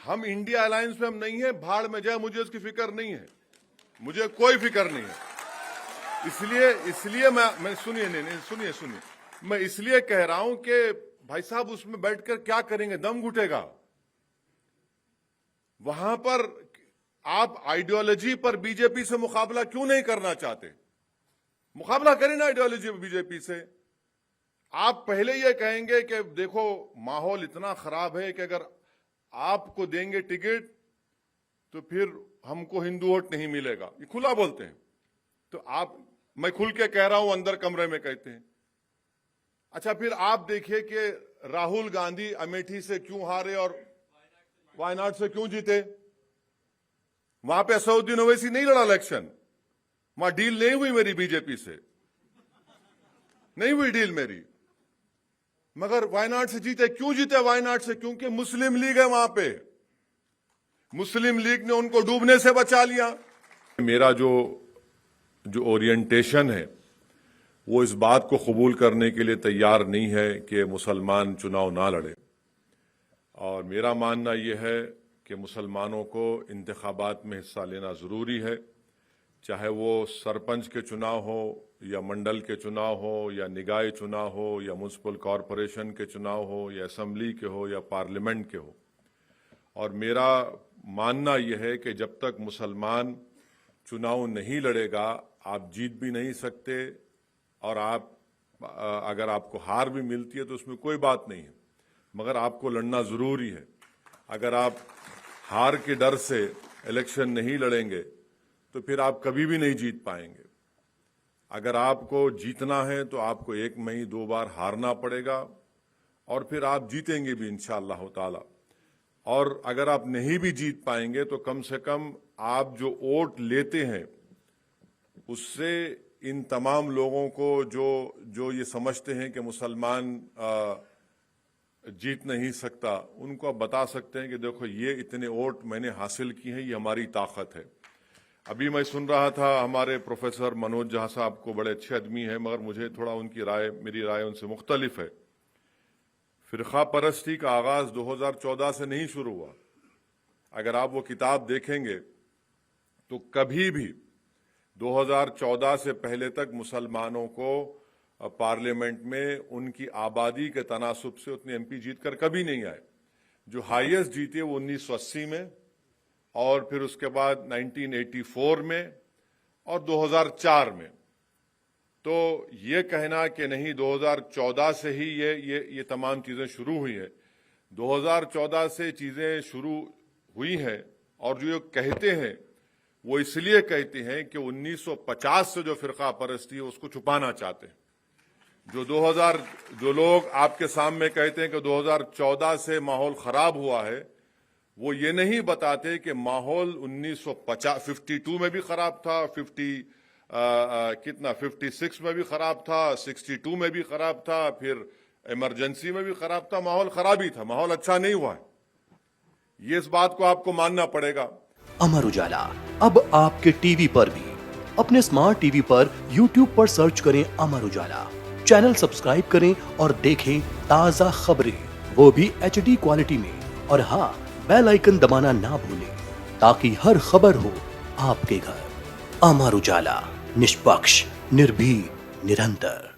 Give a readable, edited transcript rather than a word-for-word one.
ہم India alliance میں ہم نہیں ہیں، بھاڑ میں جائے، مجھے اس کی فکر نہیں ہے، مجھے کوئی فکر نہیں ہے۔ اس لیے میں سنیے میں اس لیے کہہ رہا ہوں کہ بھائی صاحب اس میں بیٹھ کر کیا کریں گے، دم گھٹے گا وہاں پر۔ آپ آئیڈیالوجی پر بی جے پی سے مقابلہ کیوں نہیں کرنا چاہتے؟ مقابلہ کریں نا آئیڈیالوجی بی جے پی سے۔ آپ پہلے یہ کہیں گے کہ دیکھو ماحول اتنا خراب ہے کہ اگر آپ کو دیں گے ٹکٹ تو پھر ہم کو ہندو ووٹ نہیں ملے گا، یہ کھلا بولتے ہیں۔ تو میں کھل کے کہہ رہا ہوں، اندر کمرے میں کہتے ہیں۔ اچھا پھر آپ دیکھیے کہ راہل گاندھی امیٹھی سے کیوں ہارے اور وائناڈ سے کیوں جیتے؟ وہاں پہ اسدالدین اویسی نہیں لڑا الیکشن، وہاں ڈیل نہیں ہوئی میری بی جے پی سے، نہیں ہوئی ڈیل میری، مگر وائناڈ سے جیتے۔ کیوں جیتے وائناڈ سے؟ کیونکہ مسلم لیگ ہے وہاں پہ، مسلم لیگ نے ان کو ڈوبنے سے بچا لیا۔ میرا جو اورینٹیشن ہے وہ اس بات کو قبول کرنے کے لیے تیار نہیں ہے کہ مسلمان چناؤ نہ لڑے، اور میرا ماننا یہ ہے کہ مسلمانوں کو انتخابات میں حصہ لینا ضروری ہے، چاہے وہ سرپنچ کے چناؤ ہو یا منڈل کے چناؤ ہو یا نگاہی چناؤ ہو یا میونسپل کارپوریشن کے چناؤ ہو یا اسمبلی کے ہو یا پارلیمنٹ کے ہو۔ اور میرا ماننا یہ ہے کہ جب تک مسلمان چناؤ نہیں لڑے گا آپ جیت بھی نہیں سکتے، اور اگر آپ کو ہار بھی ملتی ہے تو اس میں کوئی بات نہیں ہے، مگر آپ کو لڑنا ضروری ہے۔ اگر آپ ہار کے ڈر سے الیکشن نہیں لڑیں گے تو پھر آپ کبھی بھی نہیں جیت پائیں گے۔ اگر آپ کو جیتنا ہے تو آپ کو ایک میں ہی 2 بار ہارنا پڑے گا، اور پھر آپ جیتیں گے بھی انشاءاللہ تعالی۔ اور اگر آپ نہیں بھی جیت پائیں گے تو کم سے کم آپ جو ووٹ لیتے ہیں اس سے ان تمام لوگوں کو جو یہ سمجھتے ہیں کہ مسلمان جیت نہیں سکتا، ان کو آپ بتا سکتے ہیں کہ دیکھو یہ اتنے ووٹ میں نے حاصل کی ہیں، یہ ہماری طاقت ہے۔ ابھی میں سن رہا تھا ہمارے پروفیسر منوج جہاں صاحب کو، بڑے اچھے آدمی ہیں مگر مجھے تھوڑا ان کی رائے، میری رائے ان سے مختلف ہے۔ فرقہ پرستی کا آغاز 2014 سے نہیں شروع ہوا۔ اگر آپ وہ کتاب دیکھیں گے تو کبھی بھی 2014 سے پہلے تک مسلمانوں کو پارلیمنٹ میں ان کی آبادی کے تناسب سے اتنے ایم پی جیت کر کبھی نہیں آئے۔ جو ہائیسٹ جیتے وہ 1980 میں، اور پھر اس کے بعد 1984 میں اور 2004 میں۔ تو یہ کہنا کہ نہیں 2014 سے ہی یہ تمام چیزیں شروع ہوئی ہیں، 2014 سے چیزیں شروع ہوئی ہیں، اور جو کہتے ہیں وہ اس لیے کہتے ہیں کہ 1950 سے جو فرقہ پرستی ہے اس کو چھپانا چاہتے ہیں۔ جو لوگ آپ کے سامنے کہتے ہیں کہ 2014 سے ماحول خراب ہوا ہے، وہ یہ نہیں بتاتے کہ ماحول 52 میں بھی خراب تھا، 56 میں بھی خراب تھا، 62 میں بھی خراب تھا، پھر ایمرجنسی میں بھی خراب تھا، ماحول خراب ہی تھا، ماحول اچھا نہیں ہوا ہے۔ یہ اس بات کو آپ کو ماننا پڑے گا۔ امر اجالا اب آپ کے ٹی وی پر بھی۔ اپنے اسمارٹ ٹی وی پر یوٹیوب پر سرچ کریں امر اجالا، چینل سبسکرائب کریں اور دیکھیں تازہ خبریں، وہ بھی HD کوالٹی میں، اور ہاں بیل آئیکن دبانا نہ بھولیں تاکہ ہر خبر ہو آپ کے گھر۔ امر اجالا، نشپکش، نربھی، نرنتر۔